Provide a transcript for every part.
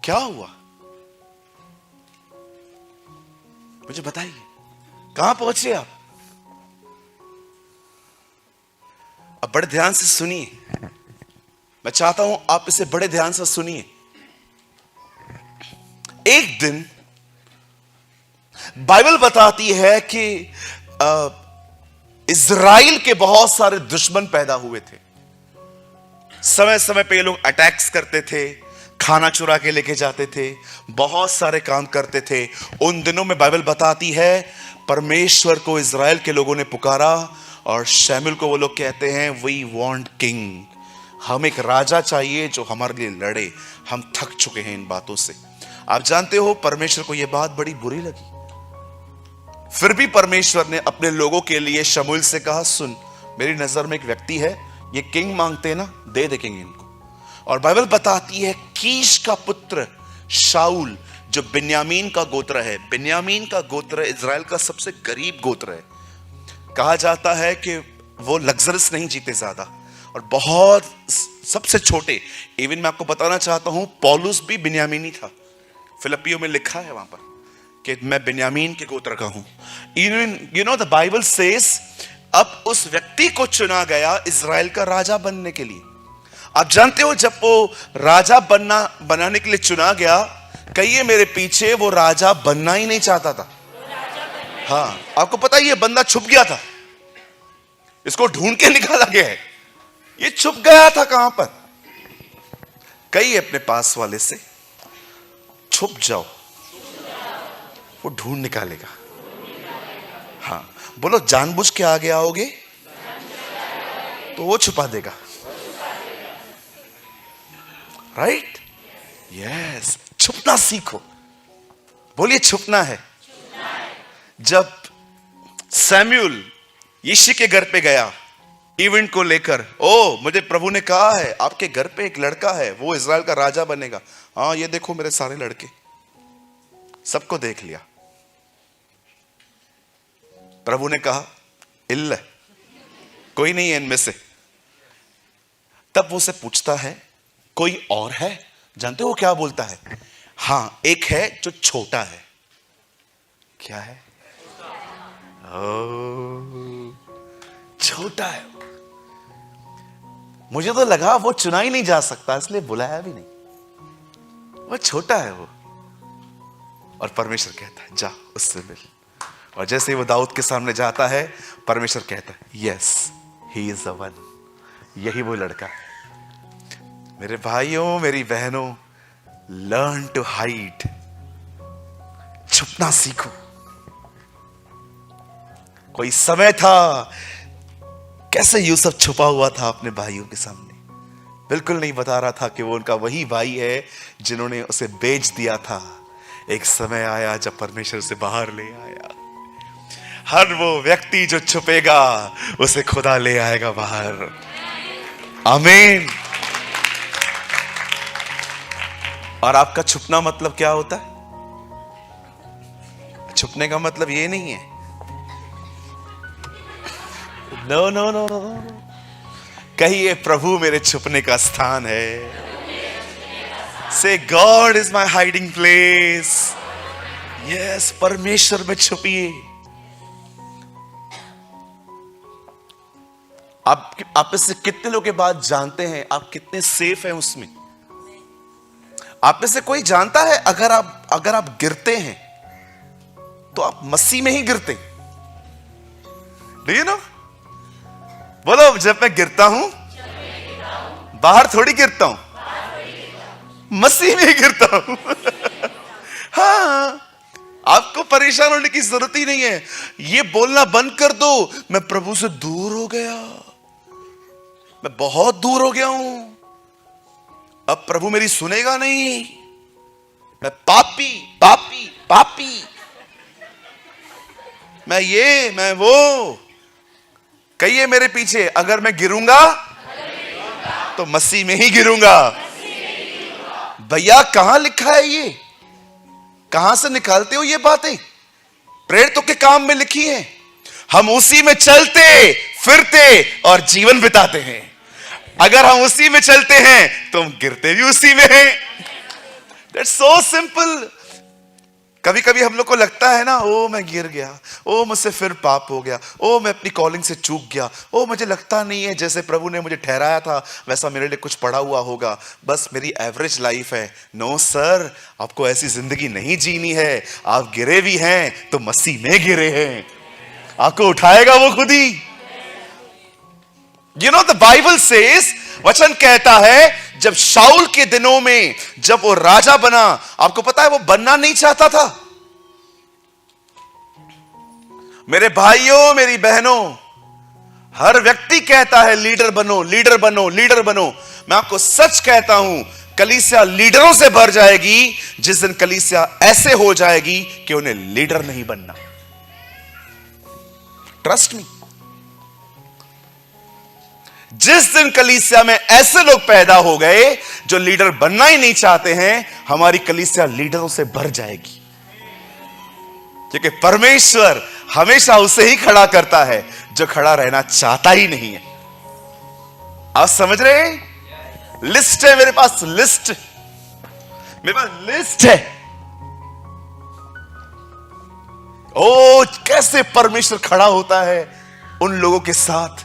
क्या हुआ? मुझे बताइए, कहां पहुंचे आप? अब बड़े ध्यान से सुनिए, मैं चाहता हूं आप इसे बड़े ध्यान से सुनिए। एक दिन बाइबल बताती है कि इज़राइल के बहुत सारे दुश्मन पैदा हुए थे। समय समय पे ये लोग अटैक्स करते थे, खाना चुरा के लेके जाते थे, बहुत सारे काम करते थे। उन दिनों में बाइबल बताती है परमेश्वर को इज़राइल के लोगों ने पुकारा और शमूएल को वो लोग कहते हैं वी वांट किंग, हम एक राजा चाहिए जो हमारे लिए लड़े, हम थक चुके हैं इन बातों से। आप जानते हो परमेश्वर को यह बात बड़ी बुरी लगी। फिर भी परमेश्वर ने अपने लोगों के लिए शमूएल से कहा, सुन, मेरी नजर में एक व्यक्ति है, ये किंग मांगते हैं ना, दे दे किंग इनको। और बाइबल बताती है कीश का पुत्र शाऊल जो बिन्यामीन का गोत्र है, बिन्यामीन का गोत्र इज़राइल का सबसे गरीब गोत्र है। कहा जाता है कि वो लग्जरियस नहीं जीते ज्यादा और बहुत सबसे छोटे। इवन मैं आपको बताना चाहता हूं पौलुस भी बिन्यामीनी था। फिलिपियों में लिखा है वहां पर कि मैं बिन्यामीन के गोत्र का हूं। Even you know the Bible says अब उस व्यक्ति को चुना गया इज़राइल का राजा बनने के लिए। आप जानते हो जब वो राजा बनाने के लिए चुना गया, कहिए मेरे पीछे, वो राजा बनना ही नहीं चाहता था। हाँ, आपको पता है ये बंदा छुप गया था, इसको ढूंढ के निकाला गया है। ये छुप गया था कहां पर? कहिए अपने पास वाले से, छुप जाओ, वो ढूंढ निकालेगा। हाँ, बोलो जानबूझ के आगे आओगे तो वो छुपा देगा। राइट? यस, छुपना सीखो। बोलिए छुपना है। जब सैमुअल यिशै के घर पे गया इवेंट को लेकर, ओ मुझे प्रभु ने कहा है आपके घर पे एक लड़का है, वो इज़राइल का राजा बनेगा। हाँ, ये देखो मेरे सारे लड़के, सबको देख लिया। प्रभु ने कहा इल्ल, कोई नहीं है इनमें से। तब वो उसे पूछता है कोई और है? जानते हो क्या बोलता है? हाँ, एक है जो छोटा है। क्या है? छोटा है। मुझे तो लगा वो चुना ही नहीं जा सकता, इसलिए बुलाया भी नहीं। वो छोटा है वो। और परमेश्वर कहता है जा उससे मिल। और जैसे ही वो दाऊद के सामने जाता है, परमेश्वर कहता है yes, he is the one, यही वो लड़का है। मेरे भाइयों, मेरी बहनों, लर्न टू हाइड, छुपना सीखो। कोई समय था कैसे यूसुफ छुपा हुआ था अपने भाइयों के सामने, बिल्कुल नहीं बता रहा था कि वो उनका वही भाई है जिन्होंने उसे बेच दिया था। एक समय आया जब परमेश्वर उसे बाहर ले आया। हर वो व्यक्ति जो छुपेगा उसे खुदा ले आएगा बाहर। आमीन। और आपका छुपना मतलब क्या होता है? छुपने का मतलब ये नहीं है, नो नो नो नो, कहिए प्रभु मेरे छुपने का स्थान है। से God is my hiding place. Yes, परमेश्वर में छुपिए। आप इससे कितने लोग के बात जानते हैं आप कितने सेफ हैं उसमें? आप में से कोई जानता है अगर आप गिरते हैं तो आप मसीह में ही गिरते? Do you know? बोलो, जब मैं गिरता हूं बाहर थोड़ी गिरता हूं, मसीह में ही गिरता हूं। हाँ, आपको परेशान होने की जरूरत ही नहीं है। ये बोलना बंद कर दो मैं प्रभु से दूर हो गया, मैं बहुत दूर हो गया हूं, अब प्रभु मेरी सुनेगा नहीं, मैं पापी पापी पापी, मैं ये मैं वो। कहिए मेरे पीछे, अगर मैं गिरूंगा तो मसीह में ही गिरूंगा। भैया कहां लिखा है ये? कहां से निकालते हो ये बातें? प्रेरितों के काम में लिखी है। हम उसी में चलते फिरते और जीवन बिताते हैं। अगर हम उसी में चलते हैं तो हम गिरते भी उसी में हैं। That's so simple. कभी कभी हम लोग को लगता है ना, ओ मैं गिर गया, ओ मुझसे फिर पाप हो गया, ओ मैं अपनी कॉलिंग से चूक गया, ओ मुझे लगता नहीं है जैसे प्रभु ने मुझे ठहराया था वैसा मेरे लिए कुछ पड़ा हुआ होगा, बस मेरी एवरेज लाइफ है। नो सर, आपको ऐसी जिंदगी नहीं जीनी है। आप गिरे भी हैं तो मसीह में गिरे हैं, आपको उठाएगा वो खुद ही। You know the Bible says, वचन कहता है जब शाऊल के दिनों में जब वो राजा बना, आपको पता है वो बनना नहीं चाहता था। मेरे भाइयों मेरी बहनों, हर व्यक्ति कहता है लीडर बनो, लीडर बनो, लीडर बनो। मैं आपको सच कहता हूं, कलीसिया लीडरों से भर जाएगी जिस दिन कलीसिया ऐसे हो जाएगी कि उन्हें लीडर नहीं बनना। Trust me. जिस दिन कलीसिया में ऐसे लोग पैदा हो गए जो लीडर बनना ही नहीं चाहते हैं, हमारी कलीसिया लीडरों से भर जाएगी। क्योंकि परमेश्वर हमेशा उसे ही खड़ा करता है जो खड़ा रहना चाहता ही नहीं है। आप समझ रहे हैं? लिस्ट है मेरे पास, लिस्ट, मेरे पास लिस्ट है। ओ कैसे परमेश्वर खड़ा होता है उन लोगों के साथ।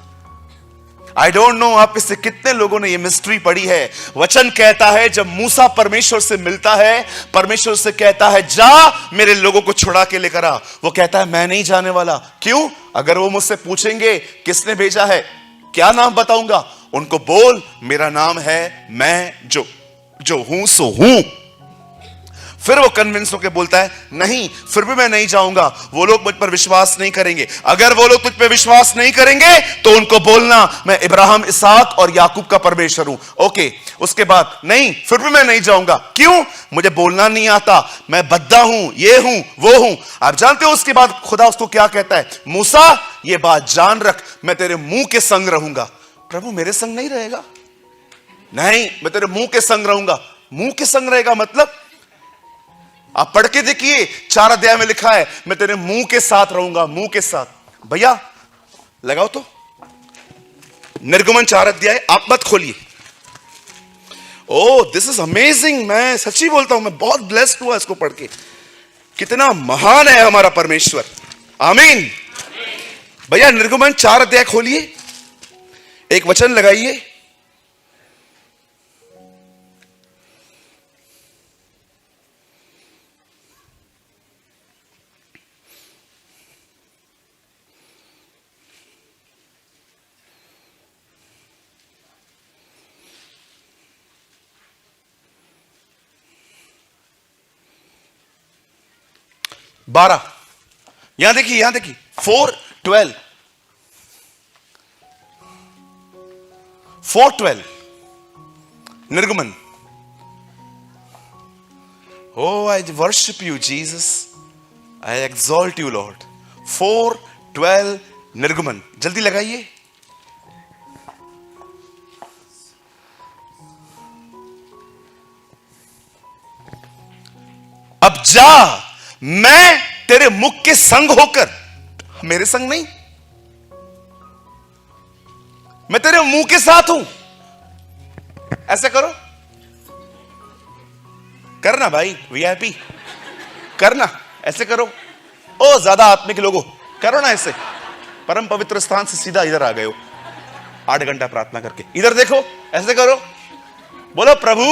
आई डोंट नो आप इससे कितने लोगों ने ये मिस्ट्री पढ़ी है। वचन कहता है जब मूसा परमेश्वर से मिलता है, परमेश्वर से कहता है जा मेरे लोगों को छुड़ा के लेकर आ। वो कहता है मैं नहीं जाने वाला। क्यों? अगर वो मुझसे पूछेंगे किसने भेजा है, क्या नाम बताऊंगा? उनको बोल मेरा नाम है मैं जो हूं सो हूं। फिर वो कन्विंस होकर बोलता है नहीं, फिर भी मैं नहीं जाऊंगा, वो लोग मुझ पर विश्वास नहीं करेंगे। अगर वो लोग तुझ पर विश्वास नहीं करेंगे तो उनको बोलना मैं इब्राहिम, इसहाक और याकूब का परमेश्वर हूं। ओके, उसके बाद नहीं, फिर भी मैं नहीं जाऊंगा। क्यों? मुझे बोलना नहीं आता, मैं बद्दा हूं, ये हूं, वो हूं। आप जानते हो उसके बाद खुदा उसको क्या कहता है? मूसा ये बात जान रख, मैं तेरे मुंह के संग रहूंगा। प्रभु मेरे संग नहीं रहेगा? नहीं, मैं तेरे मुंह के संग रहूंगा। मुंह के संग रहेगा मतलब आप पढ़ के देखिए, 4 अध्याय में लिखा है मैं तेरे मुंह के साथ रहूंगा, मुंह के साथ। भैया लगाओ तो निर्गमन 4 अध्याय, आप मत खोलिए। Oh this is amazing. मैं सच्ची बोलता हूं, मैं बहुत ब्लेस्ड हुआ इसको पढ़ के। कितना महान है हमारा परमेश्वर। आमीन। भैया निर्गमन 4 अध्याय खोलिए, एक वचन लगाइए। बारह, यहां देखिए, यहां देखिए 4:12, 4:12 निर्गमन। Oh, I worship you, Jesus. I exalt you, Lord. 4:12 निर्गमन, जल्दी लगाइए। अब जा, मैं तेरे मुख के संग होकर, मेरे संग नहीं, मैं तेरे मुंह के साथ हूं। ऐसे करो, करना भाई, वीआईपी करना, ऐसे करो। ओ ज्यादा आत्मिक लोगों, करो ना ऐसे। परम पवित्र स्थान से सीधा इधर आ गए हो 8 घंटा प्रार्थना करके। इधर देखो, ऐसे करो, बोलो प्रभु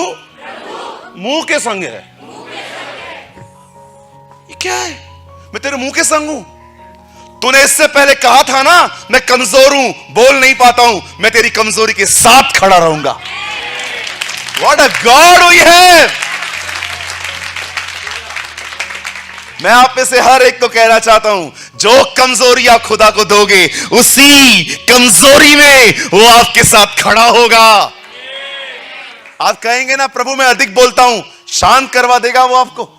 मुंह के संग है। ये क्या है? मैं तेरे मुंह के संग हूं। तूने इससे पहले कहा था ना मैं कमजोर हूं, बोल नहीं पाता हूं, मैं तेरी कमजोरी के साथ खड़ा रहूंगा। What a God we have. मैं आप में से हर एक को कहना चाहता हूं, जो कमजोरियां खुदा को दोगे उसी कमजोरी में वो आपके साथ खड़ा होगा। आप कहेंगे ना प्रभु मैं अधिक बोलता हूं, शांत करवा देगा वो आपको।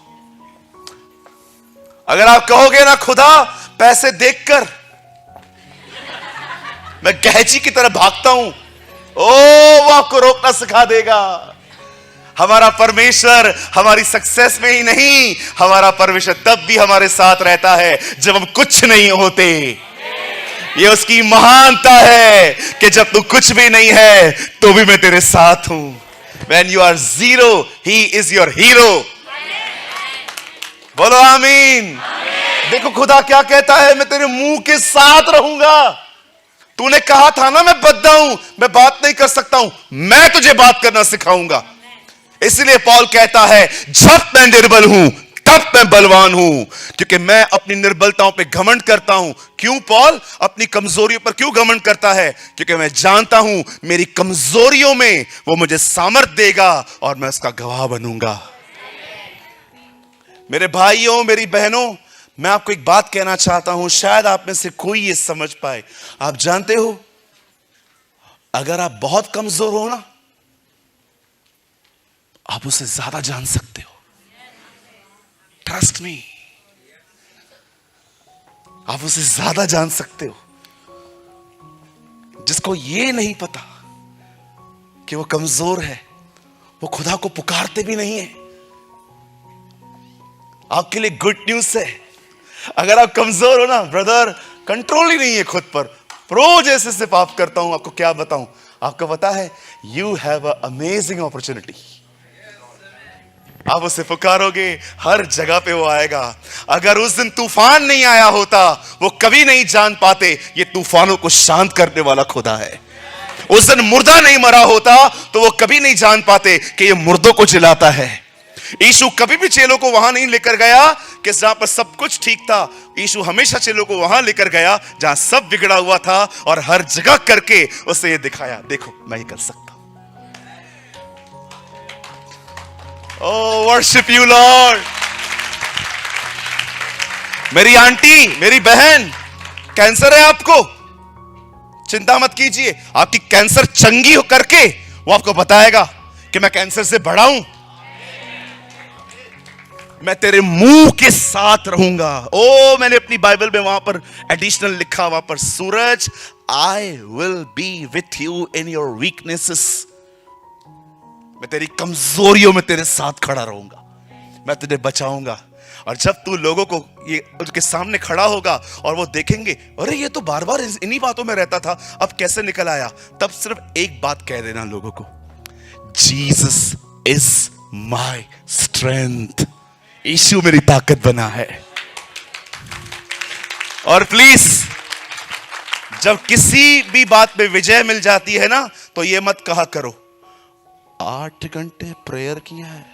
अगर आप कहोगे ना खुदा पैसे देखकर मैं गहजी की तरह भागता हूं, ओ वो आपको रोकना सिखा देगा। हमारा परमेश्वर हमारी सक्सेस में ही नहीं, हमारा परमेश्वर तब भी हमारे साथ रहता है जब हम कुछ नहीं होते। ये उसकी महानता है कि जब तू कुछ भी नहीं है तो भी मैं तेरे साथ हूं। When you are zero, he is your hero. बोलो आमीन। देखो खुदा क्या कहता है, मैं तेरे मुंह के साथ रहूंगा। तूने कहा था ना मैं बद्दा हूं, मैं बात नहीं कर सकता हूं, मैं तुझे बात करना सिखाऊंगा। इसलिए पौल कहता है जब मैं निर्बल हूं तब मैं बलवान हूं, क्योंकि मैं अपनी निर्बलताओं पे घमंड करता हूं। क्यों पौल अपनी कमजोरियों पर क्यों घमंड करता है? क्योंकि मैं जानता हूं मेरी कमजोरियों में वो मुझे सामर्थ देगा और मैं उसका गवाह बनूंगा। मेरे भाइयों, मेरी बहनों, मैं आपको एक बात कहना चाहता हूं, शायद आप में से कोई ये समझ पाए। आप जानते हो, अगर आप बहुत कमजोर हो ना, आप उसे ज्यादा जान सकते हो। ट्रस्ट मी, आप उसे ज्यादा जान सकते हो। जिसको ये नहीं पता कि वो कमजोर है, वो खुदा को पुकारते भी नहीं है। आपके लिए गुड न्यूज है, अगर आप कमजोर हो ना ब्रदर, कंट्रोल ही नहीं है खुद पर, रोज ऐसे से पाप करता हूं। आपको क्या बताऊं, आपको पता है you have a amazing opportunity. आप उसे पुकारोगे, हर जगह पे वो आएगा। अगर उस दिन तूफान नहीं आया होता, वो कभी नहीं जान पाते ये तूफानों को शांत करने वाला खुदा है। उस दिन मुर्दा नहीं मरा होता तो वो कभी नहीं जान पाते कि ये मुर्दों को जिलाता है। यीशु कभी भी चेलों को वहां नहीं लेकर गया कि जहां पर सब कुछ ठीक था। यीशु हमेशा चेलों को वहां लेकर गया जहां सब बिगड़ा हुआ था, और हर जगह करके उसे ये दिखाया, देखो मैं ये कर सकता हूं। Oh, worship you, Lord. मेरी आंटी, मेरी बहन, कैंसर है आपको, चिंता मत कीजिए। आपकी कैंसर चंगी हो करके वो आपको बताएगा कि मैं कैंसर से बड़ा हूं, मैं तेरे मुंह के साथ रहूंगा। ओ, मैंने अपनी बाइबल में वहां पर एडिशनल लिखा, वहां पर सूरज, I will be with you in your weaknesses. मैं तेरी कमजोरियों में तेरे साथ खड़ा रहूंगा, मैं तुझे बचाऊंगा। और जब तू लोगों को ये उनके सामने खड़ा होगा और वो देखेंगे, अरे ये तो बार बार इन्हीं बातों में रहता था, अब कैसे निकल आया, तब सिर्फ एक बात कह देना लोगों को, जीसस इज माय स्ट्रेंथ। यीशु मेरी ताकत बना है। और प्लीज, जब किसी भी बात में विजय मिल जाती है ना, तो ये मत कहा करो 8 घंटे प्रेयर किया है।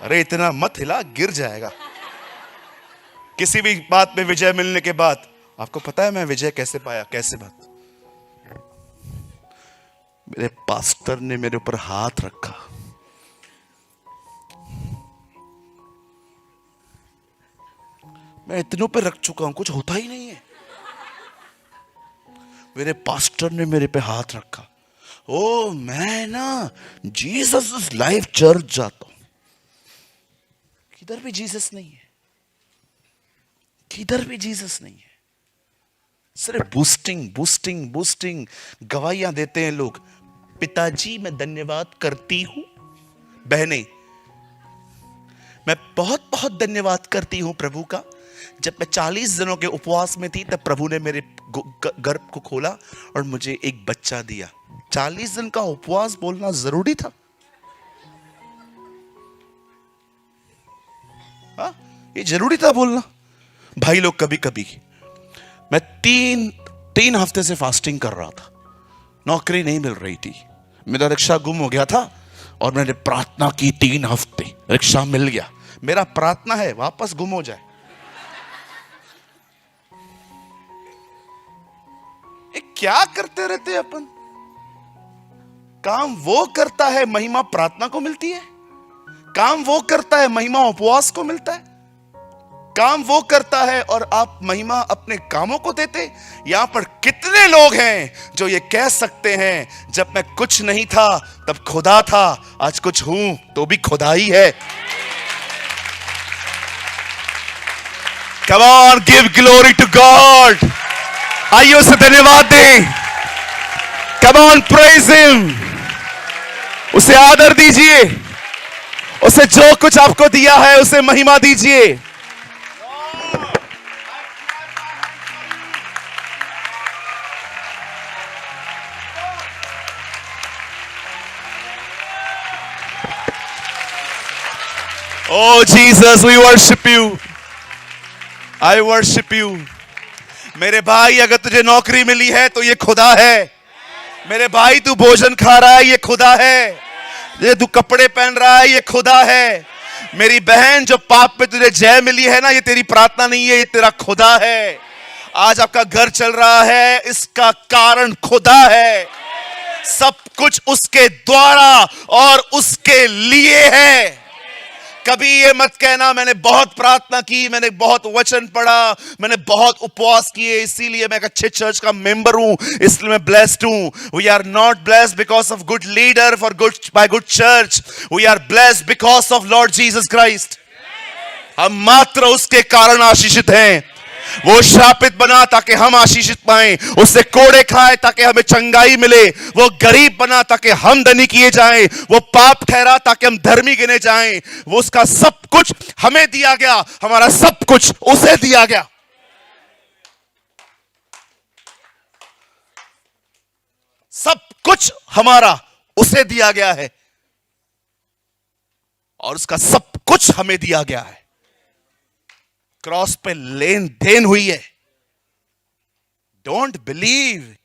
अरे इतना मत हिला, गिर जाएगा। किसी भी बात में विजय मिलने के बाद, आपको पता है मैं विजय कैसे पाया? कैसे बात? मेरे पास्टर ने मेरे ऊपर हाथ रखा, मैं इतनों पे रख चुका हूं, कुछ होता ही नहीं है। मेरे पास्टर ने मेरे पे हाथ रखा। ओ, मैं ना जीसस लाइफ चर्च जाता हूं, किधर भी जीसस नहीं है, किधर भी जीसस नहीं है। सिर्फ बूस्टिंग बूस्टिंग बूस्टिंग गवाहियां देते हैं लोग। पिताजी मैं धन्यवाद करती हूं, बहनें मैं बहुत बहुत धन्यवाद करती हूं प्रभु का। जब मैं 40 दिनों के उपवास में थी, तब प्रभु ने मेरे गर्भ को खोला और मुझे एक बच्चा दिया। 40 दिन का उपवास बोलना जरूरी था? हाँ, ये जरूरी था बोलना? भाई लोग, कभी कभी मैं तीन हफ्ते से फास्टिंग कर रहा था, नौकरी नहीं मिल रही थी, मेरा रिक्शा गुम हो गया था, और मैंने प्रार्थना की 3 हफ्ते, रिक्शा मिल गया। मेरा प्रार्थना है वापस गुम हो जाए। क्या करते रहते हैं अपन? काम वो करता है, महिमा प्रार्थना को मिलती है। काम वो करता है, महिमा उपवास को मिलता है। काम वो करता है और आप महिमा अपने कामों को देते। यहां पर कितने लोग हैं जो ये कह सकते हैं, जब मैं कुछ नहीं था तब खुदा था, आज कुछ हूं तो भी खुदा ही है। Come on, give glory to God. आइए उसे धन्यवाद दें। Come on, praise him. उसे आदर दीजिए, उसे जो कुछ आपको दिया है उसे महिमा दीजिए। Oh Jesus, we worship you. I worship you. मेरे भाई, अगर तुझे नौकरी मिली है तो ये खुदा है. मेरे भाई, तू भोजन खा रहा है, ये खुदा है. ये तू कपड़े पहन रहा है, ये खुदा है. मेरी बहन, जो पाप पे तुझे जय मिली है ना, ये तेरी प्रार्थना नहीं है, ये तेरा खुदा है. आज आपका घर चल रहा है, इसका कारण खुदा है. सब कुछ उसके द्वारा और उसके लिए है. कभी ये मत कहना मैंने बहुत प्रार्थना की, मैंने बहुत वचन पढ़ा, मैंने बहुत उपवास किए, इसीलिए मैं एक अच्छे चर्च का मेंबर हूं, इसलिए मैं ब्लेस्ड हूं. We are not blessed because of good leader for good by good church. We are blessed because of Lord Jesus Christ. हम मात्र उसके कारण आशीषित हैं. वो श्रापित बना ताकि हम आशीषित पाएं. उससे कोड़े खाए ताकि हमें चंगाई मिले. वो गरीब बना ताकि हम धनी किए जाएं. वो पाप ठहरा ताकि हम धर्मी गिने जाएं. वो उसका सब कुछ हमें दिया गया, हमारा सब कुछ उसे दिया गया. सब कुछ हमारा उसे दिया गया है और उसका सब कुछ हमें दिया गया है. क्रॉस पे लेन देन हुई है. Don't believe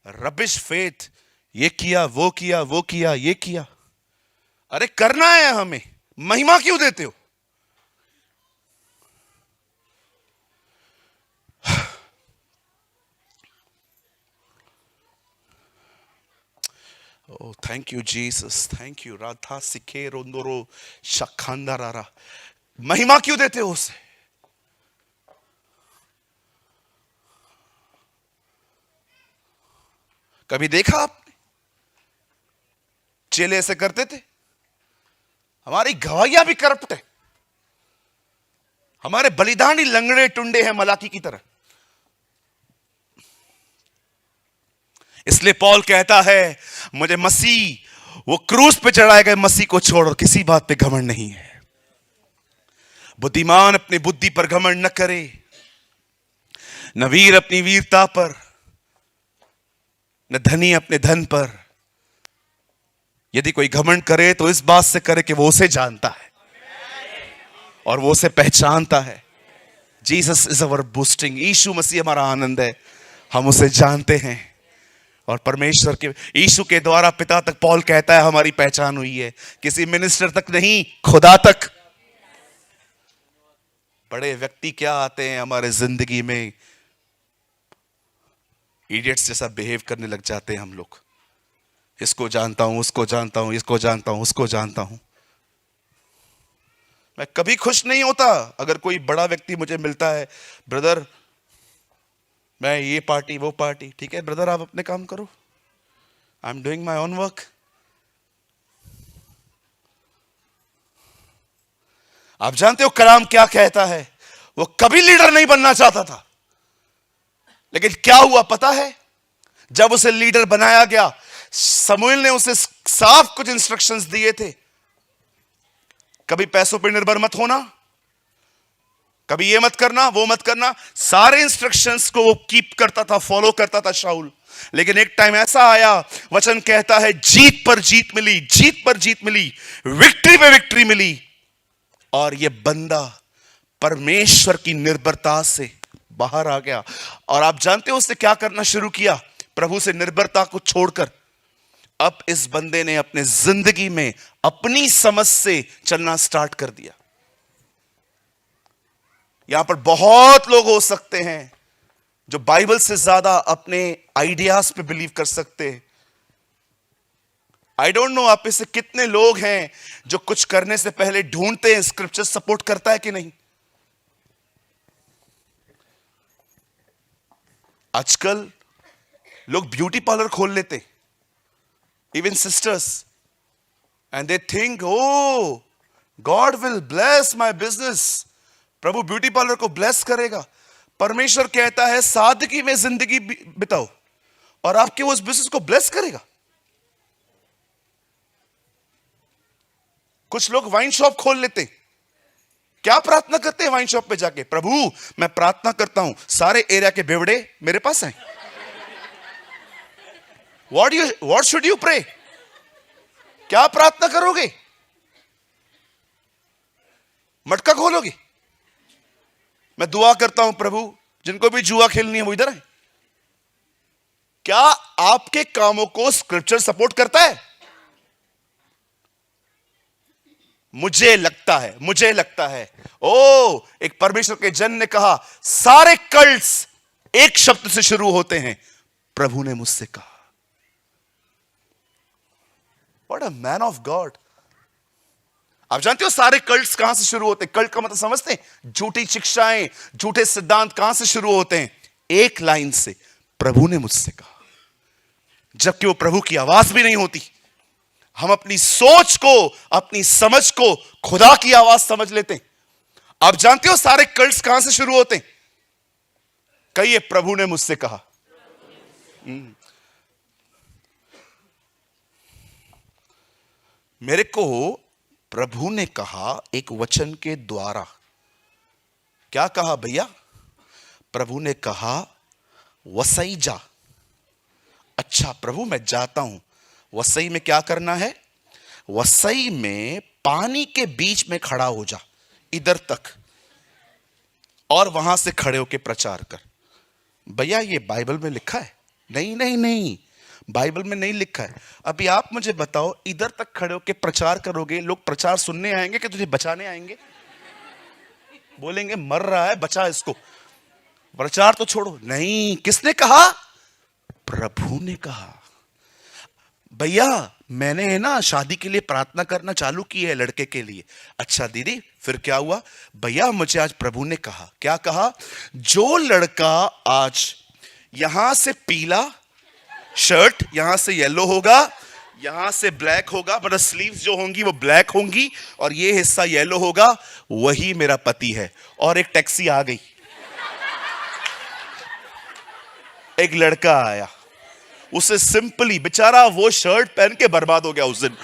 rubbish faith. ये किया, वो किया, वो किया, ये किया. अरे करना है हमें. महिमा क्यों देते हो? Oh, thank you, Jesus. Thank you. Radha सिखे रोंदोरो शखांदारा. महिमा क्यों देते हो उसे? कभी देखा आपने? चेले ऐसे करते थे. हमारी गवाहियां भी करप्ट है. हमारे बलिदानी लंगड़े टुंडे हैं मलाकी की तरह. इसलिए पौल कहता है, मुझे मसीह, वो क्रूस पे चढ़ाए गए मसीह को छोड़ किसी बात पे घमंड नहीं है. बुद्धिमान अपनी बुद्धि पर घमंड न करे, न वीर अपनी वीरता पर, न धनी अपने धन पर. यदि कोई घमंड करे तो इस बात से करे कि वो उसे जानता है और वो उसे पहचानता है. Jesus is our boasting. यीशु मसीह हमारा आनंद है. हम उसे जानते हैं और परमेश्वर के, यीशु के द्वारा पिता तक पौल कहता है हमारी पहचान हुई है. किसी मिनिस्टर तक नहीं, खुदा तक. बड़े व्यक्ति क्या आते हैं हमारे जिंदगी में, इडियट्स जैसा बिहेव करने लग जाते हैं हम लोग. इसको जानता हूं, उसको जानता हूं, इसको जानता हूं, उसको जानता हूं. मैं कभी खुश नहीं होता अगर कोई बड़ा व्यक्ति मुझे मिलता है. ब्रदर, मैं ये पार्टी, वो पार्टी. ठीक है ब्रदर, आप अपने काम करो. I am doing my own work. आप जानते हो कलाम क्या कहता है? वो कभी लीडर नहीं बनना चाहता था, लेकिन क्या हुआ पता है? जब उसे लीडर बनाया गया, शमूएल ने उसे साफ कुछ इंस्ट्रक्शंस दिए थे. कभी पैसों पर निर्भर मत होना, कभी ये मत करना, वो मत करना. सारे इंस्ट्रक्शंस को वो कीप करता था, फॉलो करता था शाऊल. लेकिन एक टाइम ऐसा आया, वचन कहता है जीत पर जीत मिली, जीत पर जीत मिली, विक्ट्री पे विक्ट्री मिली. और ये बंदा परमेश्वर की निर्भरता से बाहर आ गया. और आप जानते हो उसने क्या करना शुरू किया? प्रभु से निर्भरता को छोड़कर अब इस बंदे ने अपने जिंदगी में अपनी समझ से चलना स्टार्ट कर दिया. यहां पर बहुत लोग हो सकते हैं जो बाइबल से ज्यादा अपने आइडियाज पे बिलीव कर सकते हैं. आई डोंट नो आप में से कितने लोग हैं जो कुछ करने से पहले ढूंढते हैं स्क्रिप्चर सपोर्ट करता है कि नहीं. आजकल लोग ब्यूटी पार्लर खोल लेते, even sisters, and they think O God will bless my business. प्रभु ब्यूटी पार्लर को ब्लेस करेगा. परमेश्वर कहता है सादगी में जिंदगी बिताओ और आपके उस बिजनेस को ब्लेस करेगा. कुछ लोग वाइन शॉप खोल लेते. क्या प्रार्थना करते हैं वाइन शॉप पे जाके? प्रभु मैं प्रार्थना करता हूं सारे एरिया के बेवड़े मेरे पास आए. What should you pray? क्या प्रार्थना करोगे? मटका खोलोगे? मैं दुआ करता हूं प्रभु जिनको भी जुआ खेलनी है वो इधर है। क्या आपके कामों को स्क्रिप्चर सपोर्ट करता है? मुझे लगता है ओ एक परमेश्वर के जन ने कहा सारे कल्ट्स एक शब्द से शुरू होते हैं, प्रभु ने मुझसे कहा। What a man of God. आप जानते हो सारे कल्ट्स कहां से शुरू होते हैं? कल्ट का मतलब समझते हैं? झूठी शिक्षाएं, झूठे सिद्धांत कहां से शुरू होते हैं? एक लाइन से, प्रभु ने मुझसे कहा। जबकि वो प्रभु की आवाज भी नहीं होती, हम अपनी सोच को, अपनी समझ को खुदा की आवाज समझ लेते हैं। आप जानते हो सारे कल्ट्स कहां से शुरू होते हैं? कहिए, प्रभु ने मुझसे कहा। मेरे को प्रभु ने कहा एक वचन के द्वारा। क्या कहा भैया? प्रभु ने कहा वसई जा। अच्छा प्रभु मैं जाता हूं, वसई में क्या करना है? वसई में पानी के बीच में खड़ा हो जा, इधर तक, और वहां से खड़े होकर प्रचार कर। भैया ये बाइबल में लिखा है? नहीं नहीं नहीं, बाइबल में नहीं लिखा है। अभी आप मुझे बताओ, इधर तक खड़े होकर प्रचार करोगे, लोग प्रचार सुनने आएंगे कि तुझे बचाने आएंगे? बोलेंगे मर रहा है, बचा इसको, प्रचार तो छोड़ो। नहीं, किसने कहा? प्रभु ने कहा। भैया मैंने ना शादी के लिए प्रार्थना करना चालू की है लड़के के लिए। अच्छा दीदी फिर क्या हुआ? भैया मुझे आज प्रभु ने कहा। क्या कहा? जो लड़का आज यहां से पीला शर्ट, यहां से येलो होगा, यहां से ब्लैक होगा, मतलब स्लीव्स जो होंगी वो ब्लैक होंगी और ये हिस्सा येलो होगा, वही मेरा पति है। और एक टैक्सी आ गई, एक लड़का आया, उसे सिंपली बेचारा वो शर्ट पहन के बर्बाद हो गया उस दिन।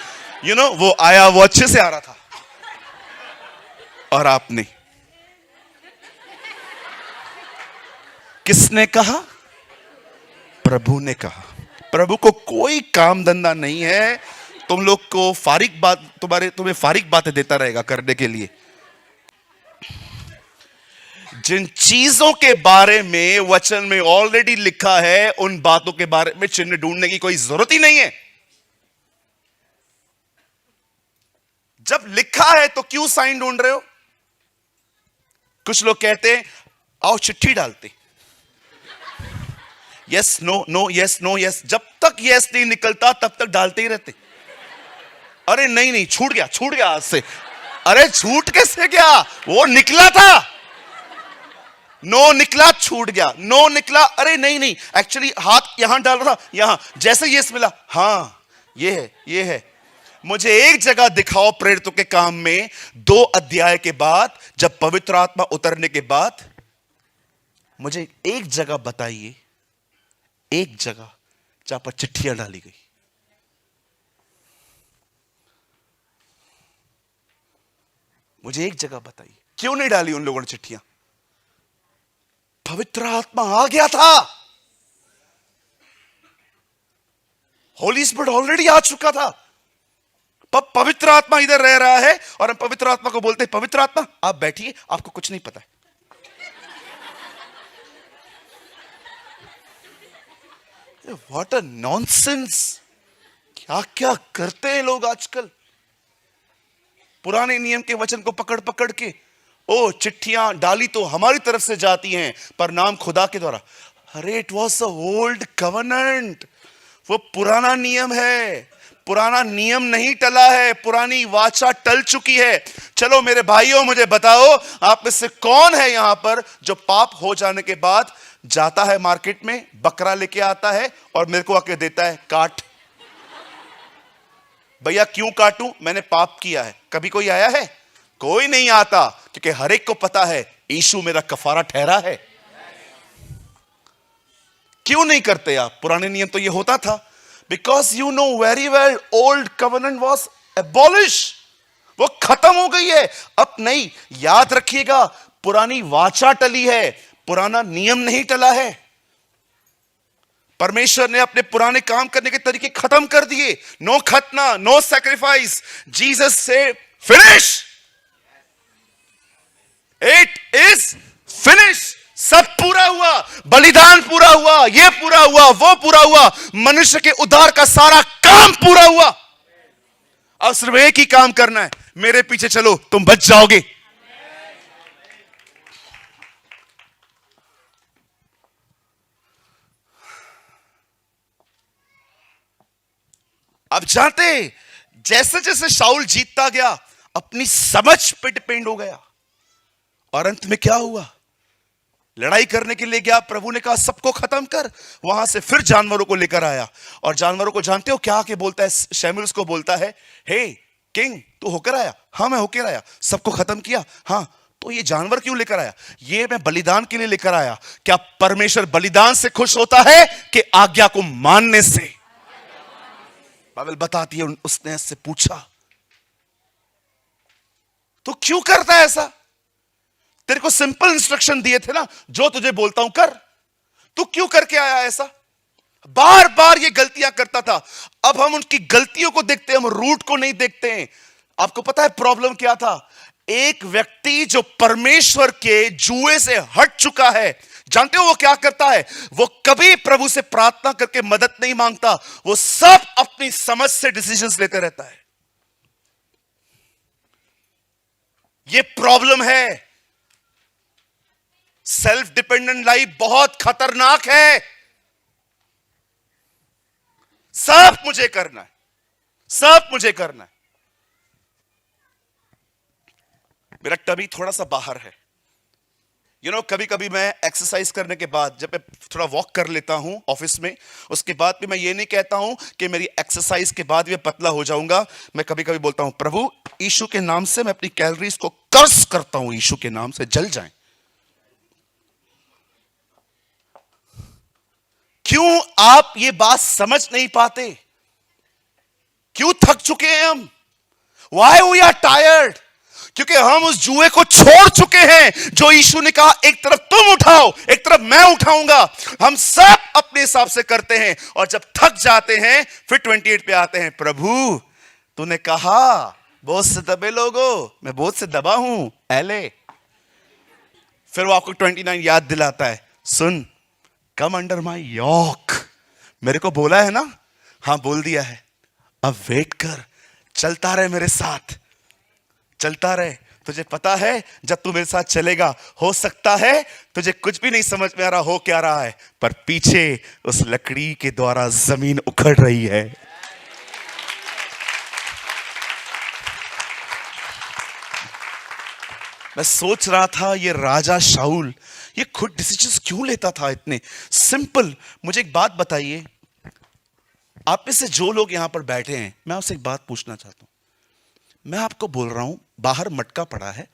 यू नो वो आया, वो अच्छे से आ रहा था, और आपने, किसने कहा? प्रभु ने कहा। प्रभु को कोई काम धंधा नहीं है तुम लोग को फारिग बात, तुम्हें फारिग बातें देता रहेगा करने के लिए। जिन चीजों के बारे में वचन में ऑलरेडी लिखा है, उन बातों के बारे में चिन्ह ढूंढने की कोई जरूरत ही नहीं है। जब लिखा है तो क्यों साइन ढूंढ रहे हो? कुछ लोग कहते हैं आओ चिट्ठी डालते, yes no no yes no yes, जब तक यस नहीं निकलता तब तक डालते ही रहते। अरे नहीं नहीं छूट गया आज से। अरे छूट कैसे गया? वो निकला था। नो निकला, छूट गया। नो निकला, अरे नहीं नहीं एक्चुअली हाथ यहां डाल रहा था, यहां जैसे यस मिला, हाँ ये है। मुझे एक जगह दिखाओ प्रेरितों के काम में 2 अध्याय के बाद, जब पवित्र आत्मा उतरने के बाद, मुझे एक जगह बताइए, एक जगह जहां पर चिट्ठियां डाली गई। मुझे एक जगह बताइए, क्यों नहीं डाली उन लोगों ने चिट्ठियां? पवित्र आत्मा आ गया था, होली स्पिरिट ऑलरेडी आ चुका था। पवित्र आत्मा इधर रह रहा है और हम पवित्र आत्मा को बोलते हैं पवित्र आत्मा आप बैठिए, आपको कुछ नहीं पता है। What a nonsense. क्या क्या करते हैं लोग आजकल, पुराने नियम के वचन को पकड़ पकड़ के। ओ चिट्ठियां डाली तो हमारी तरफ से जाती हैं पर नाम खुदा के द्वारा। अरे it was a old covenant, वो पुराना नियम है, पुराना नियम नहीं टला है, पुरानी वाचा टल चुकी है। चलो मेरे भाइयों मुझे बताओ, आप में से कौन है यहां पर जो पाप हो जाने के बाद जाता है मार्केट में, बकरा लेके आता है और मेरे को आके देता है काट? भैया क्यों काटूं, मैंने पाप किया है। कभी कोई आया है? कोई नहीं आता, क्योंकि हर एक को पता है यीशु मेरा कफारा ठहरा है। क्यों नहीं करते आप? पुराने नियम तो ये होता था, because you know very well old covenant was abolish, वो खत्म हो गई है, अब नहीं। याद रखिएगा, पुरानी वाचा टली है, पुराना नियम नहीं टला है। परमेश्वर ने अपने पुराने काम करने के तरीके खत्म कर दिए। नो खतना, नो सैक्रिफाइस, जीसस से फिनिश। It is finish. सब पूरा हुआ, बलिदान पूरा हुआ, ये पूरा हुआ, वो पूरा हुआ, मनुष्य के उद्धार का सारा काम पूरा हुआ। अब सिर्फ एक ही काम करना है, मेरे पीछे चलो, तुम बच जाओगे। अब जानते, जैसे जैसे शाऊल जीतता गया, अपनी समझ पे डिपेंड हो गया, और अंत में क्या हुआ? लड़ाई करने के लिए गया, प्रभु ने कहा सबको खत्म कर। वहां से फिर जानवरों को लेकर आया, और जानवरों को जानते हो क्या आके बोलता है? शमूएल उसको बोलता है, हे किंग, तू होकर आया? हाँ मैं होकर आया। सबको खत्म किया? हाँ। तो ये जानवर क्यों लेकर आया? ये मैं बलिदान के लिए लेकर आया। क्या परमेश्वर बलिदान से खुश होता है कि आज्ञा को मानने से? बाइबल बताती है, उसने इससे पूछा, तो क्यों करता है ऐसा? तेरे को सिंपल इंस्ट्रक्शन दिए थे ना, जो तुझे बोलता हूं कर। तू क्यों करके आया ऐसा? बार बार ये गलतियां करता था। अब हम उनकी गलतियों को देखते हैं, हम रूट को नहीं देखते हैं। आपको पता है प्रॉब्लम क्या था? एक व्यक्ति जो परमेश्वर के जुए से हट चुका है, जानते हो वो क्या करता है? वो कभी प्रभु से प्रार्थना करके मदद नहीं मांगता, वो सब अपनी समझ से डिसीजंस लेते रहता है। ये प्रॉब्लम है। सेल्फ डिपेंडेंट लाइफ बहुत खतरनाक है। सब मुझे करना है, सब मुझे करना है। मेरा टमी थोड़ा सा बाहर है। कभी कभी मैं एक्सरसाइज करने के बाद, जब मैं थोड़ा वॉक कर लेता हूं ऑफिस में, उसके बाद भी मैं ये नहीं कहता हूं कि मेरी एक्सरसाइज के बाद मैं पतला हो जाऊंगा। मैं कभी कभी बोलता हूं, प्रभु यीशु के नाम से मैं अपनी कैलोरीज को कर्स करता हूं, यीशु के नाम से जल जाएं। क्यों आप ये बात समझ नहीं पाते? क्यों थक चुके हैं हम? Why we are tired? क्योंकि हम उस जुए को छोड़ चुके हैं जो यीशु ने कहा, एक तरफ तुम उठाओ, एक तरफ मैं उठाऊंगा। हम सब अपने हिसाब से करते हैं, और जब थक जाते हैं फिर 28 पे आते हैं, प्रभु तूने कहा बहुत से दबे लोगों, मैं बहुत से दबा हूं, एले। फिर वो आपको 29 याद दिलाता है, सुन, कम अंडर माई यॉक। मेरे को बोला है ना? हाँ बोल दिया है। अब वेट कर, चलता रहे मेरे साथ, चलता रहे। तुझे पता है जब तू मेरे साथ चलेगा, हो सकता है तुझे कुछ भी नहीं समझ में आ रहा हो क्या रहा है, पर पीछे उस लकड़ी के द्वारा जमीन उखड़ रही है। मैं सोच रहा था, ये राजा शाऊल ये खुद डिसीजंस क्यों लेता था इतने सिंपल? मुझे एक बात बताइए, आप में से जो लोग यहां पर बैठे हैं, मैं आपसे एक बात पूछना चाहता हूं। मैं आपको बोल रहा हूं, बाहर मटका पड़ा है,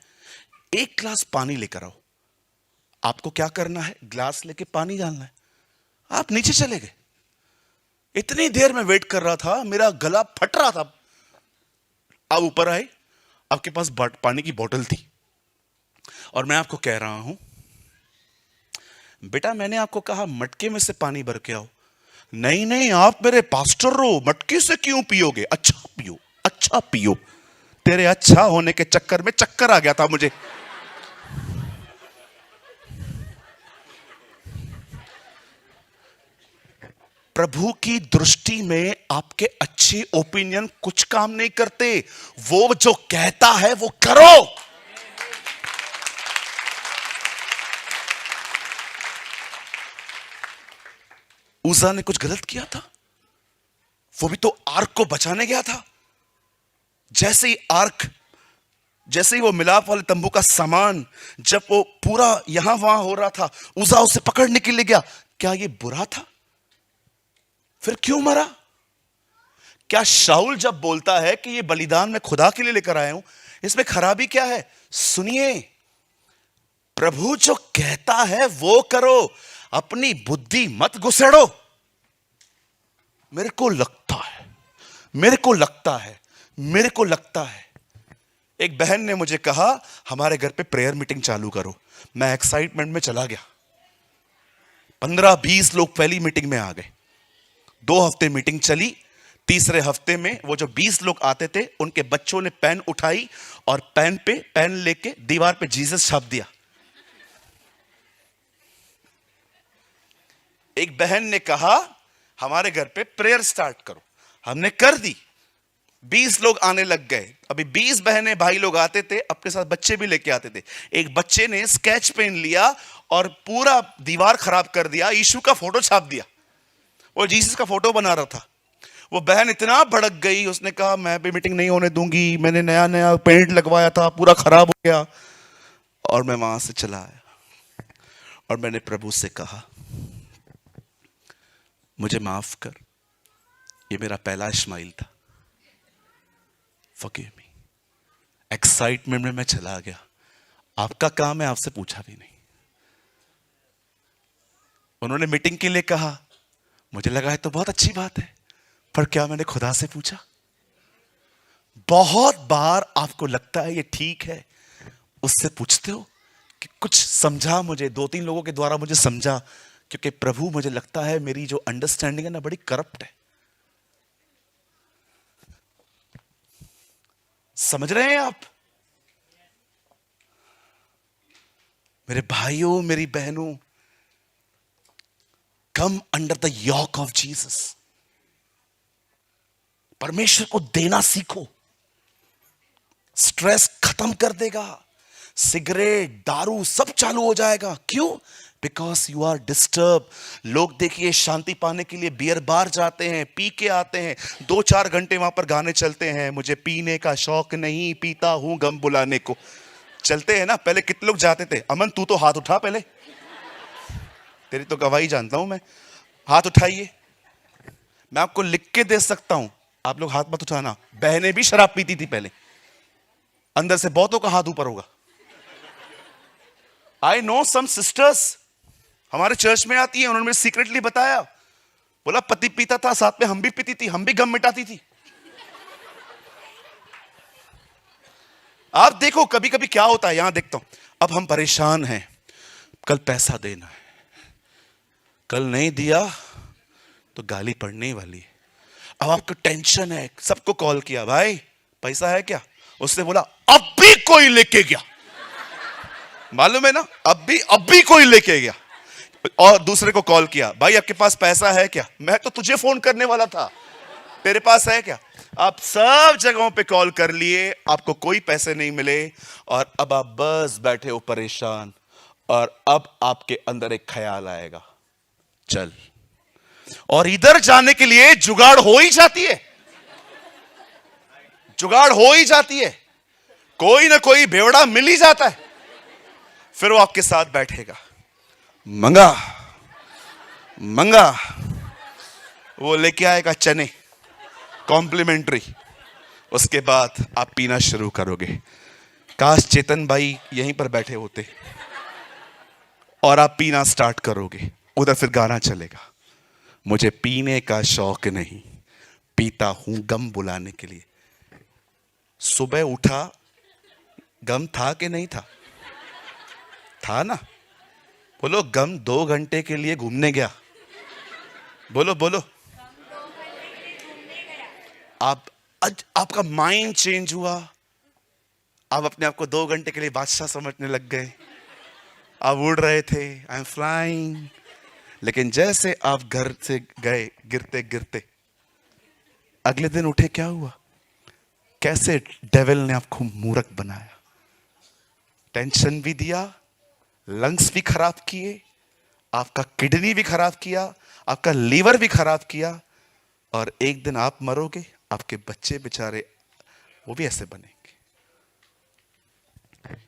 एक गिलास पानी लेकर आओ। आपको क्या करना है? ग्लास लेके पानी डालना है। आप नीचे चले गए। इतनी देर में वेट कर रहा था, मेरा गला फट रहा था। आप ऊपर आए, आपके पास पानी की बोतल थी, और मैं आपको कह रहा हूं, बेटा मैंने आपको कहा मटके में से पानी भर के आओ। नहीं नहीं, आप मेरे पास्टर हो, मटके से क्यों पियोगे? अच्छा पियो, अच्छा पियो। तेरे अच्छा होने के चक्कर में चक्कर आ गया था मुझे। प्रभु की दृष्टि में आपके अच्छे ओपिनियन कुछ काम नहीं करते। वो जो कहता है वो करो। उज़ा ने कुछ गलत किया था, वो भी तो आर्क को बचाने गया था। जैसे ही वो मिलाप वाले तंबू का सामान, जब वो पूरा यहां वहां हो रहा था, उज़ा उसे पकड़ने के लिए गया। क्या ये बुरा था? फिर क्यों मरा? क्या शाऊल जब बोलता है कि ये बलिदान मैं खुदा के लिए लेकर आया हूं, इसमें खराबी क्या है? सुनिए, प्रभु जो कहता है वो करो, अपनी बुद्धि मत घुसेड़ो। मेरे को लगता है एक बहन ने मुझे कहा, हमारे घर पे प्रेयर मीटिंग चालू करो। मैं एक्साइटमेंट में चला गया। 15-20 लोग पहली मीटिंग में आ गए। 2 हफ्ते मीटिंग चली, तीसरे हफ्ते में वो जो 20 लोग आते थे, उनके बच्चों ने पेन उठाई और पेन लेके दीवार पे जीसस छाप दिया। एक बहन ने कहा हमारे घर पे प्रेयर स्टार्ट करो, हमने कर दी। 20 लोग आने लग गए। अभी 20 बहनें भाई लोग आते थे, अपने साथ बच्चे भी लेके आते थे। एक बच्चे ने स्केच पेन लिया और पूरा दीवार खराब कर दिया, यीशु का फोटो छाप दिया। वो जीसस का फोटो बना रहा था। वो बहन इतना भड़क गई, उसने कहा मैं भी मीटिंग नहीं होने दूंगी, मैंने नया नया पेंट लगवाया था, पूरा खराब हो गया। और मैं वहां से चला आया और मैंने प्रभु से कहा मुझे माफ कर, ये मेरा पहला स्माइल था, फॉरगिव मी। एक्साइटमेंट में मैं चला गया। आपका काम है, आपसे पूछा भी नहीं। उन्होंने मीटिंग के लिए कहा, मुझे लगा है तो बहुत अच्छी बात है, पर क्या मैंने खुदा से पूछा? बहुत बार आपको लगता है ये ठीक है, उससे पूछते हो कि कुछ समझा मुझे, 2-3 लोगों के द्वारा मुझे समझा, क्योंकि प्रभु मुझे लगता है मेरी जो अंडरस्टैंडिंग है ना बड़ी करप्ट है। समझ रहे हैं आप? मेरे भाइयों, मेरी बहनों, come under the yoke of Jesus. परमेश्वर को देना सीखो, स्ट्रेस खत्म कर देगा। सिगरेट, दारू सब चालू हो जाएगा। क्यों? Because you are disturb. लोग देखिए शांति पाने के लिए बियर बार जाते हैं, पी के आते हैं, 2-4 घंटे वहां पर गाने चलते हैं, मुझे पीने का शौक नहीं, पीता हूं गम बुलाने को। चलते हैं ना। पहले कितने लोग जाते थे? अमन तू तो हाथ उठा, पहले तेरी तो गवाही जानता हूं मैं। हाथ उठाइए, मैं आपको लिख के दे सकता हूं, आप लोग हाथ मत उठाना। बहनें भी शराब पीती थी पहले, अंदर से बहुतों का हाथ ऊपर होगा। आई नो सम सिस्टर्स हमारे चर्च में आती है, उन्होंने मुझे सीक्रेटली बताया, बोला पति पीता था, साथ में हम भी पीती थी, हम भी गम मिटाती थी। आप देखो कभी कभी क्या होता है, यहां देखता हूं, अब हम परेशान हैं, कल पैसा देना है, कल नहीं दिया तो गाली पड़ने ही वाली है। अब आपको टेंशन है, सबको कॉल किया, भाई पैसा है क्या? उसने बोला अब भी कोई लेके गया। मालूम है ना, अब भी कोई लेके गया। और दूसरे को कॉल किया, भाई आपके पास पैसा है क्या? मैं तो तुझे फोन करने वाला था, तेरे पास है क्या? आप सब जगहों पे कॉल कर लिए, आपको कोई पैसे नहीं मिले, और अब आप बस बैठे हो परेशान। और अब आपके अंदर एक ख्याल आएगा, चल। और इधर जाने के लिए जुगाड़ हो ही जाती है, जुगाड़ हो ही जाती है, कोई ना कोई बेवड़ा मिल ही जाता है। फिर वो आपके साथ बैठेगा, मंगा मंगा, वो लेके आएगा चने कॉम्प्लीमेंट्री। उसके बाद आप पीना शुरू करोगे। काश चेतन भाई यहीं पर बैठे होते और आप पीना स्टार्ट करोगे। उधर फिर गाना चलेगा, मुझे पीने का शौक नहीं, पीता हूं गम बुलाने के लिए। सुबह उठा, गम था कि नहीं था? था ना? बोलो, गम 2 घंटे के लिए घूमने गया। बोलो बोलो। आपका माइंड चेंज हुआ, आप अपने आप को 2 घंटे के लिए बादशाह समझने लग गए। आप उड़ रहे थे, आई एम फ्लाइंग। लेकिन जैसे आप घर से गए गिरते गिरते, अगले दिन उठे, क्या हुआ? कैसे डेविल ने आपको मूर्ख बनाया, टेंशन भी दिया, लंग्स भी खराब किए, आपका किडनी भी खराब किया, आपका लीवर भी खराब किया, और एक दिन आप मरोगे, आपके बच्चे बेचारे वो भी ऐसे बनेंगे।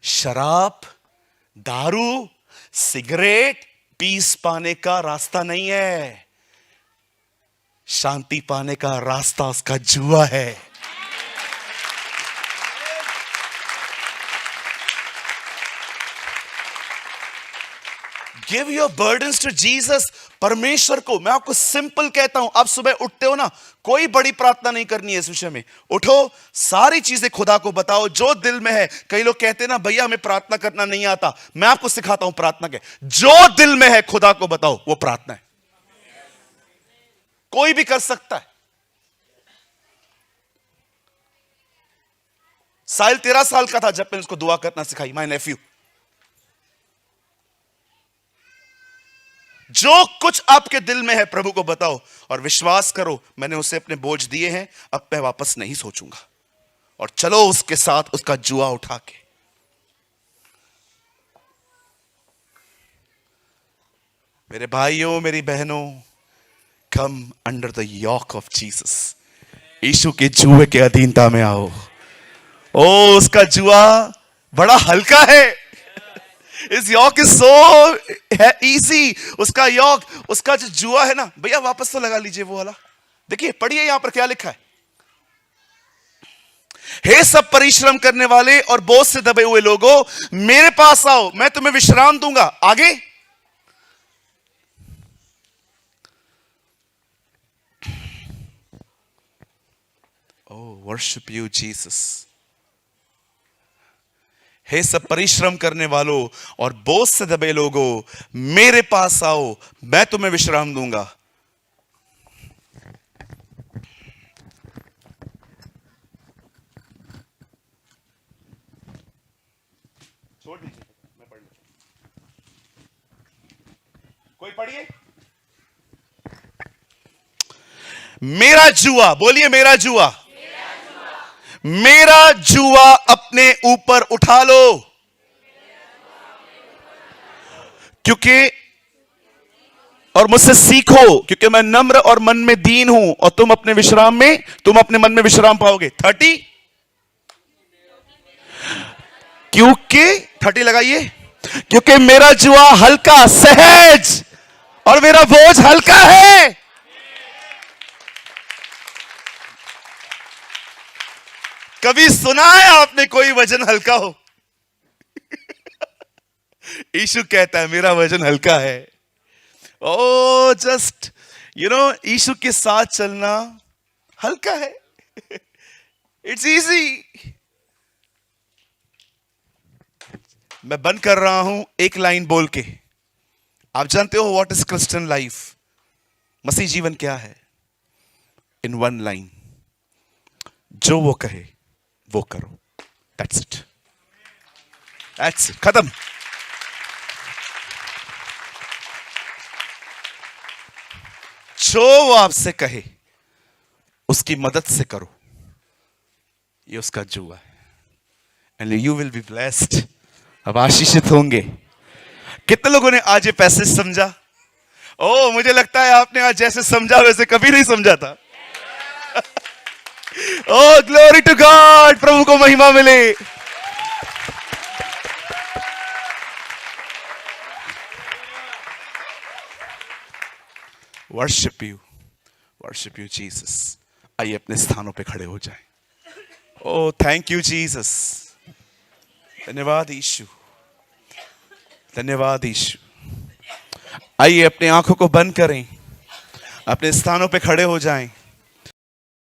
शराब, दारू, सिगरेट पीस पाने का रास्ता नहीं है, शांति पाने का रास्ता उसका जुआ है। Give your burdens to Jesus. परमेश्वर को, मैं आपको सिंपल कहता हूं, आप सुबह उठते हो ना, कोई बड़ी प्रार्थना नहीं करनी है इस विषय में। उठो, सारी चीजें खुदा को बताओ जो दिल में है। कई लोग कहते हैं ना, भैया हमें प्रार्थना करना नहीं आता। मैं आपको सिखाता हूं प्रार्थना के, जो दिल में है खुदा को बताओ, वो प्रार्थना है। कोई भी कर सकता है। साहिल 13 साल का था जब मैंने उसको दुआ करना सिखाई, माय नेफ्यू। जो कुछ आपके दिल में है प्रभु को बताओ और विश्वास करो, मैंने उसे अपने बोझ दिए हैं, अब मैं वापस नहीं सोचूंगा। और चलो उसके साथ उसका जुआ उठा के। मेरे भाइयों, मेरी बहनों, come under the yoke of Jesus. यीशु के जुए के अधीनता में आओ। ओ, उसका जुआ बड़ा हल्का है। इस यॉक इज सो इजी। उसका यॉक, उसका जो जुआ है ना, भैया वापस तो लगा लीजिए वो वाला। देखिए, पढ़िए यहां पर क्या लिखा है। हे सब परिश्रम करने वाले और बोझ से दबे हुए लोगों, मेरे पास आओ, मैं तुम्हें विश्राम दूंगा। आगे, ओह वर्शिप यू जीसस। हे सब परिश्रम करने वालों और बोझ से दबे लोगों, मेरे पास आओ, मैं तुम्हें विश्राम दूंगा। छोड़ दीजिए, मैं पढ़ लेता हूं। कोई पढ़िए। मेरा जुआ, बोलिए मेरा जुआ, मेरा जुआ अपने ऊपर उठा लो, क्योंकि और मुझसे सीखो, क्योंकि मैं नम्र और मन में दीन हूं, और तुम अपने मन में विश्राम पाओगे। 30, क्योंकि 30 लगाइए, क्योंकि मेरा जुआ हल्का, सहज, और मेरा बोझ हल्का है। कभी सुना है आपने कोई वजन हल्का हो? यीशु कहता है मेरा वजन हल्का है। ओ जस्ट यीशु के साथ चलना हल्का है। It's easy. मैं बंद कर रहा हूं एक लाइन बोल के। आप जानते हो व्हाट इज क्रिश्चियन लाइफ? मसीह जीवन क्या है? इन वन लाइन, जो वो कहे वो करो। दैट्स इट, दैट्स इट, खत्म। जो वो आपसे कहे उसकी मदद से करो, ये उसका जुआ है। And you will be blessed. अब आशीषित होंगे। कितने लोगों ने आज ये पैसेज समझा? ओ, मुझे लगता है आपने आज जैसे समझा वैसे कभी नहीं समझा था। ओ ग्लोरी टू गॉड, प्रभु को महिमा मिले। Worship you Jesus. आइए अपने स्थानों पे खड़े हो जाएं। ओ थैंक यू जीसस। धन्यवाद यीशु, धन्यवाद यीशु। आइए अपनी आंखों को बंद करें, अपने स्थानों पे खड़े हो जाएं।